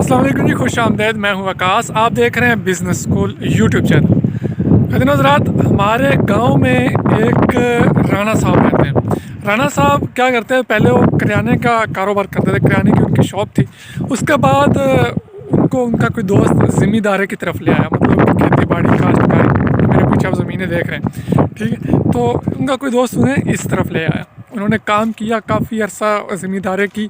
अस्सलाम वालेकुम जी, खुश आमदेद। मैं हूं आकाश, आप देख रहे हैं बिज़नेस स्कूल यूट्यूब चैनल। दिन हज़रात, हमारे गांव में एक राणा साहब रहते हैं। राणा साहब क्या करते हैं, पहले वो करियाने का कारोबार करते थे, करियाने की उनकी शॉप थी। उसके बाद उनको उनका कोई दोस्त ज़मींदारी की तरफ ले आया, मतलब खेती बाड़ी काश्तकारी। मेरे पीछे आप ज़मीनें देख रहे हैं, ठीक है। तो उनका कोई दोस्त उन्हें इस तरफ ले आया, उन्होंने काम किया, काफ़ी अर्सा ज़मींदारी की।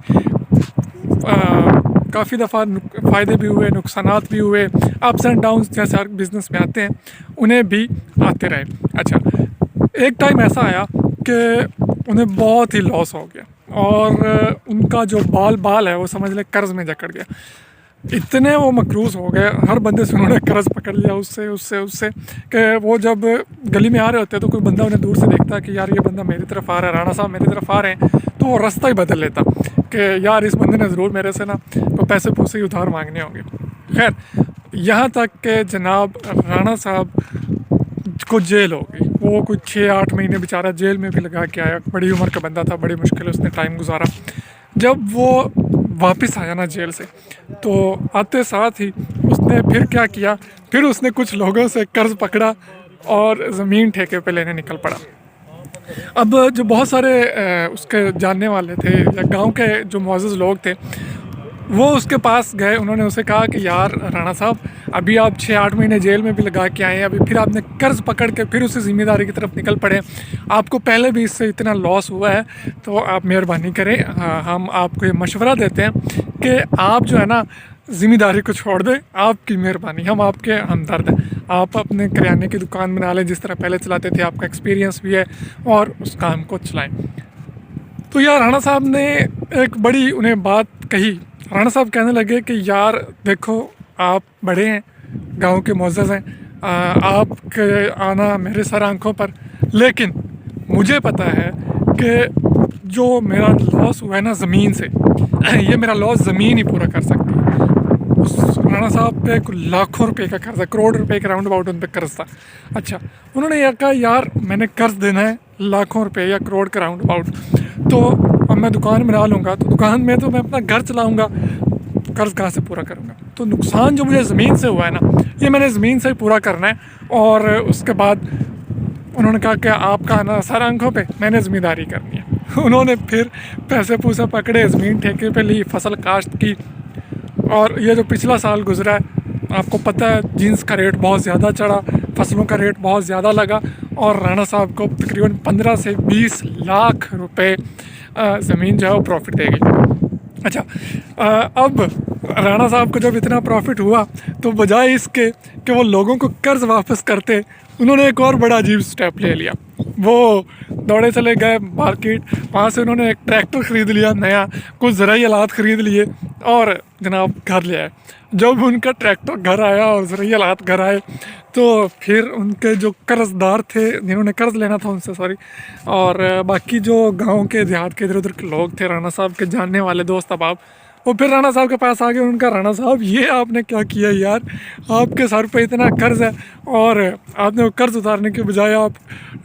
काफ़ी दफ़ा फ़ायदे भी हुए, नुकसानात भी हुए, अप्स एंड डाउन्स जैसे हर बिज़नेस में आते हैं, उन्हें भी आते रहे। अच्छा, एक टाइम ऐसा आया कि उन्हें बहुत ही लॉस हो गया और उनका जो बाल है वो समझ लें कर्ज़ में जकड़ गया। इतने वो मकरूज़ हो गए, हर बंदे से उन्होंने कर्ज़ पकड़ लिया उससे उससे उससे कि वो जब गली में आ रहे होते हैं तो कोई बंदा उन्हें दूर से देखता है कि यार ये बंदा मेरी तरफ आ रहा है, राणा साहब मेरी तरफ आ रहे हैं, तो वो रास्ता ही बदल लेता कि यार इस बंदे ने ज़रूर मेरे से ना तो पैसे पूसे ही उधार मांगने होंगे। खैर, यहाँ तक कि जनाब राणा साहब को जेल हो गई। वो कुछ 6-8 महीने बेचारा जेल में भी लगा के आया, बड़ी उम्र का बंदा था, बड़ी मुश्किल उसने टाइम गुजारा। जब वो वापस आया ना जेल से, तो आते साथ ही उसने फिर क्या किया, फिर उसने कुछ लोगों से कर्ज़ पकड़ा और ज़मीन ठेके पे लेने निकल पड़ा। अब जो बहुत सारे उसके जानने वाले थे या गांव के जो मुअज़्ज़ज़ लोग थे, वो उसके पास गए। उन्होंने उसे कहा कि यार राणा साहब, अभी आप 6-8 महीने जेल में भी लगा के आए हैं, अभी फिर आपने कर्ज़ पकड़ के फिर उसी ज़िम्मेदारी की तरफ निकल पड़े, आपको पहले भी इससे इतना लॉस हुआ है, तो आप मेहरबानी करें, हम आपको ये मशवरा देते हैं कि आप जो है ना ज़िम्मेदारी को छोड़ दें, आपकी मेहरबानी, हम आपके हमदर्द हैं। आप अपने करियाने की दुकान बना लें जिस तरह पहले चलाते थे, आपका एक्सपीरियंस भी है, और उस काम को चलाएँ। तो यार राणा साहब ने एक बड़ी उन्हें बात कही। राणा साहब कहने लगे कि यार देखो, आप बड़े हैं, गांव के मुअज़्ज़ज़ हैं, आपके आना मेरे सर आंखों पर, लेकिन मुझे पता है कि जो मेरा लॉस हुआ है ना ज़मीन से, ये मेरा लॉस ज़मीन ही पूरा कर सकती है। उस राणा साहब पे लाखों रुपए का कर्ज़ है, करोड़ रुपए के राउंड अबाउट उन पर कर्ज़ था। अच्छा, उन्होंने यह कहा यार मैंने कर्ज़ देना है लाखों रुपए या करोड़ के राउंड अबाउट, तो अब मैं दुकान बना लूँगा, तो दुकान में तो मैं अपना घर चलाऊँगा, कर्ज़ कहाँ से पूरा करूँगा। तो नुकसान जो मुझे ज़मीन से हुआ है ना, ये मैंने ज़मीन से ही पूरा करना है। और उसके बाद उन्होंने कहा कि आपका आना सर आंखों पे, मैंने ज़मींदारी करनी है। उन्होंने फिर पैसे पूसे पकड़े, ज़मीन ठेके पे ली, फसल काश्त की। और ये जो पिछला साल गुजरा है, आपको पता है जीन्स का रेट बहुत ज़्यादा चढ़ा, फसलों का रेट बहुत ज़्यादा लगा, और राणा साहब को तकरीबन 15 से 20 लाख रुपए ज़मीन जो है वो प्रॉफिट देगी। अच्छा, अब राणा साहब को जब इतना प्रॉफिट हुआ, तो बजाय इसके कि वो लोगों को कर्ज़ वापस करते, उन्होंने एक और बड़ा अजीब स्टेप ले लिया। वो दौड़े चले गए मार्केट, वहाँ से उन्होंने एक ट्रैक्टर ख़रीद लिया नया, कुछ ज़राई आलात ख़रीद लिए, और जनाब घर ले आए। जब उनका ट्रैक्टर घर आया और ज़राई आलात घर आए, तो फिर उनके जो कर्ज़दार थे, जिन्होंने कर्ज़ लेना था उनसे, सॉरी, और बाकी जो गांव के देहात के इधर उधर के लोग थे, राणा साहब के जानने वाले दोस्त अहबाब, वो फिर राणा साहब के पास आ गए। उनका राणा साहब, ये आपने क्या किया यार, आपके सर पे इतना कर्ज़ है और आपने वो कर्ज़ उतारने के बजाय आप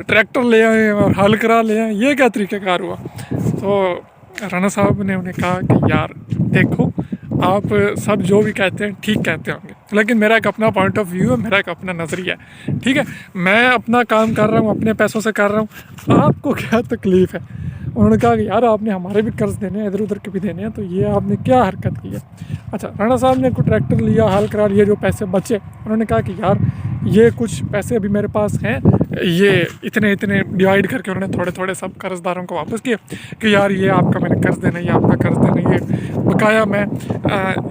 ट्रैक्टर ले आए और हल करा ले आए, ये क्या तरीक़ाकार हुआ। तो राणा साहब ने उन्हें कहा कि यार देखो, आप सब जो भी कहते हैं ठीक कहते होंगे, लेकिन मेरा एक अपना पॉइंट ऑफ व्यू है, मेरा एक अपना नज़रिया है, ठीक है। मैं अपना काम कर रहा हूँ, अपने पैसों से कर रहा हूँ, आपको क्या तकलीफ़ है। उन्होंने कहा कि यार आपने हमारे भी कर्ज़ देने हैं, इधर उधर के भी देने हैं, तो ये आपने क्या हरकत की है। अच्छा, राणा साहब ने कोई ट्रैक्टर लिया, हल करा लिए, जो पैसे बचे उन्होंने कहा कि यार ये कुछ पैसे अभी मेरे पास हैं, ये इतने इतने डिवाइड करके उन्होंने थोड़े थोड़े सब कर्ज़दारों को वापस किए कि यार ये आपका मैंने कर्ज़ देना, ये आपका कर्ज़ देना, ये बकाया मैं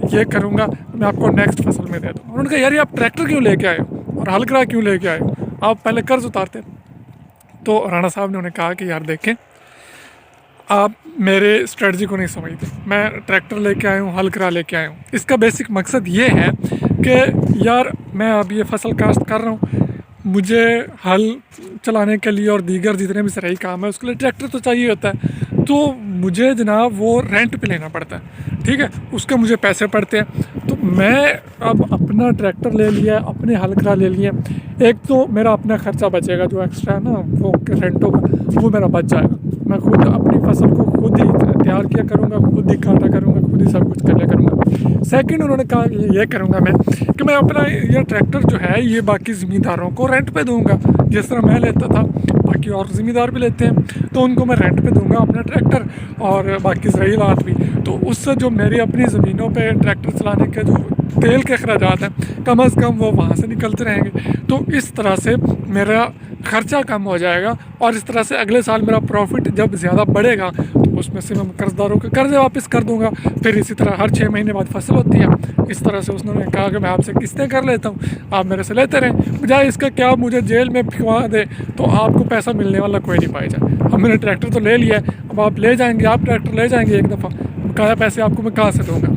ये करूँगा, मैं आपको नेक्स्ट फसल में दे दूँ। उन्होंने कहा यार ये आप ट्रैक्टर क्यों लेके आए हो और हल करा क्यों लेके आए हो, आप पहले कर्ज़ उतारते। तो राणा साहब ने उन्हें कहा कि यार देखें, आप मेरे स्ट्रेटजी को नहीं समझते। मैं ट्रैक्टर लेके आया हूँ, हल करा लेके आया हूँ। इसका बेसिक मकसद ये है कि यार मैं अब ये फसल काश्त कर रहा हूँ, मुझे हल चलाने के लिए और दीगर जितने भी ज़राई काम है उसके लिए ट्रैक्टर तो चाहिए होता है, तो मुझे जनाब वो रेंट पे लेना पड़ता है, ठीक है, उसके मुझे पैसे पड़ते हैं। तो मैं अब अपना ट्रैक्टर ले लिया, अपने हल करा ले लिए, एक तो मेरा अपना ख़र्चा बचेगा, जो एक्स्ट्रा है ना वो रेंटों का, वो मेरा बच जाएगा। मैं खुद अपनी फसल को खुद ही तैयार किया करूँगा, खुद ही काटा करूँगा, खुद ही सब कुछ कर लिया करूँगा। सेकंड उन्होंने कहा ये करूँगा मैं कि मैं अपना ये ट्रैक्टर जो है ये बाकी ज़मींदारों को रेंट पे दूंगा, जिस तरह मैं लेता था बाकी और ज़मींदार भी लेते हैं, तो उनको मैं रेंट पे दूंगा अपना ट्रैक्टर और बाकी ज़राइलात भी। तो उससे जो मेरी अपनी ज़मीनों पे ट्रैक्टर चलाने के जो तेल के अखराजात हैं कम अज़ कम वो वहाँ से निकलते रहेंगे। तो इस तरह से मेरा खर्चा कम हो जाएगा और इस तरह से अगले साल मेरा प्रॉफिट जब ज़्यादा बढ़ेगा तो उसमें से मैं कर्ज़दारों के कर्ज़े वापस कर दूंगा। फिर इसी तरह हर 6 महीने बाद फसल होती है। इस तरह से उसने कहा कि मैं आपसे किस्तें कर लेता हूँ, आप मेरे से लेते रहें, बजाय इसका क्या आप मुझे जेल में फिंकवा दे तो आपको पैसा मिलने वाला कोई नहीं पाया जाए। अब मैंने ट्रैक्टर तो ले लिया है, अब आप ले जाएंगे, आप ट्रैक्टर ले जाएंगे एक दफ़ा, बकाया पैसे आपको मैं कहाँ से दूँगा।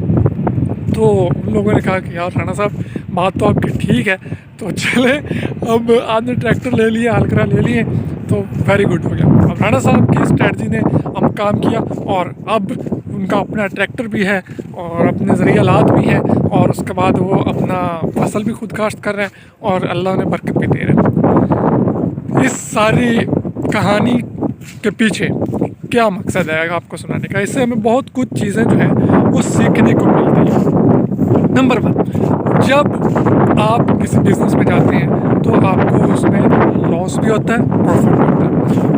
तो उन लोगों ने कहा कि यार राणा साहब बात तो आपकी ठीक है, तो चले अब आपने ट्रैक्टर ले लिया, हलकरा ले लिए, तो वेरी गुड हो गया। अब राणा साहब की स्ट्रेटजी ने हम काम किया और अब उनका अपना ट्रैक्टर भी है और अपने ज़रियालात भी हैं और उसके बाद वो अपना फसल भी खुद काश्त कर रहे हैं और अल्लाह ने बरकत भी दे रहे हैं। इस सारी कहानी के पीछे क्या मकसद है आपको सुनाने का, इससे हमें बहुत कुछ चीज़ें जो हैं वो सीखने को मिलती हैं। नंबर 1, जब आप किसी बिज़नेस में जाते हैं तो आपको उसमें लॉस भी होता है, प्रॉफिट भी होता है।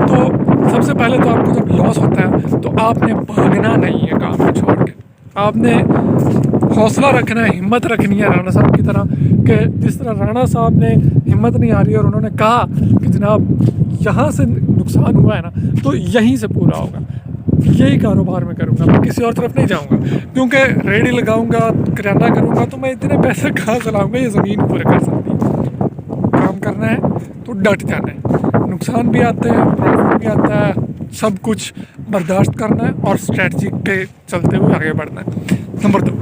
तो सबसे पहले तो आपको जब लॉस होता है तो आपने भागना नहीं है काम को छोड़ के, आपने हौसला रखना है, हिम्मत रखनी है राणा साहब की तरह। कि जिस तरह राणा साहब ने हिम्मत नहीं आ रही और उन्होंने कहा कि जनाब यहाँ से नुकसान हुआ है ना तो यहीं से पूरा होगा, यही कारोबार में करूँगा, मैं किसी और तरफ नहीं जाऊँगा, क्योंकि रेडी लगाऊँगा, किराना करूँगा तो मैं इतने पैसे कहाँ से लाऊँगा, ये ज़मीन पूरे कर सकती है। काम करना है तो डट जाना है, नुकसान भी आते हैं, प्रॉफिट भी आता है, सब कुछ बर्दाश्त करना है और स्ट्रेटजी के चलते हुए आगे बढ़ना है। नंबर 2,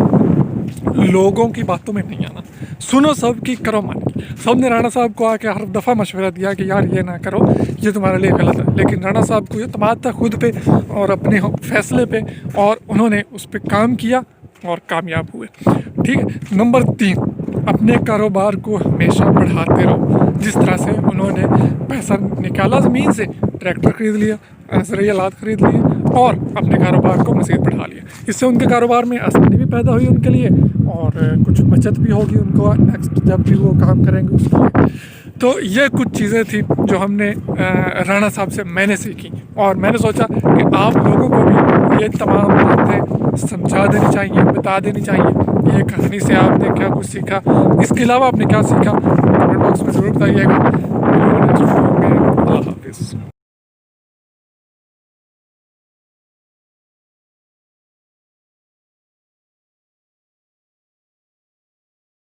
लोगों की बातों में नहीं आना, सुनो सब की, करो मन की। सब ने राणा साहब को आके हर दफ़ा मशवरा दिया कि यार ये ना करो, ये तुम्हारे लिए गलत है, लेकिन राणा साहब को एतमाद था खुद पे और अपने फैसले पे और उन्होंने उस पर काम किया और कामयाब हुए। ठीक है। नंबर 3, अपने कारोबार को हमेशा बढ़ाते रहो। जिस तरह से उन्होंने पैसा निकाला ज़मीन से, ट्रैक्टर ख़रीद लिया, ज़रियालात ख़रीद लिए और अपने कारोबार को मज़ीद बढ़ा लिया। इससे उनके कारोबार में आसानी भी पैदा हुई उनके लिए और कुछ बचत भी होगी उनको नेक्स्ट जब भी वो काम करेंगे उसके लिए। तो ये कुछ चीज़ें थी जो हमने राणा साहब से मैंने सीखी और मैंने सोचा कि आप लोगों को भी ये तमाम बातें समझा देनी चाहिए, बता देनी चाहिए। ये कहानी से आपने क्या कुछ सीखा, इसके अलावा आपने क्या सीखा कमेंट बॉक्स में ज़रूर बताइएगा। अल्लाह हाफ़िज़।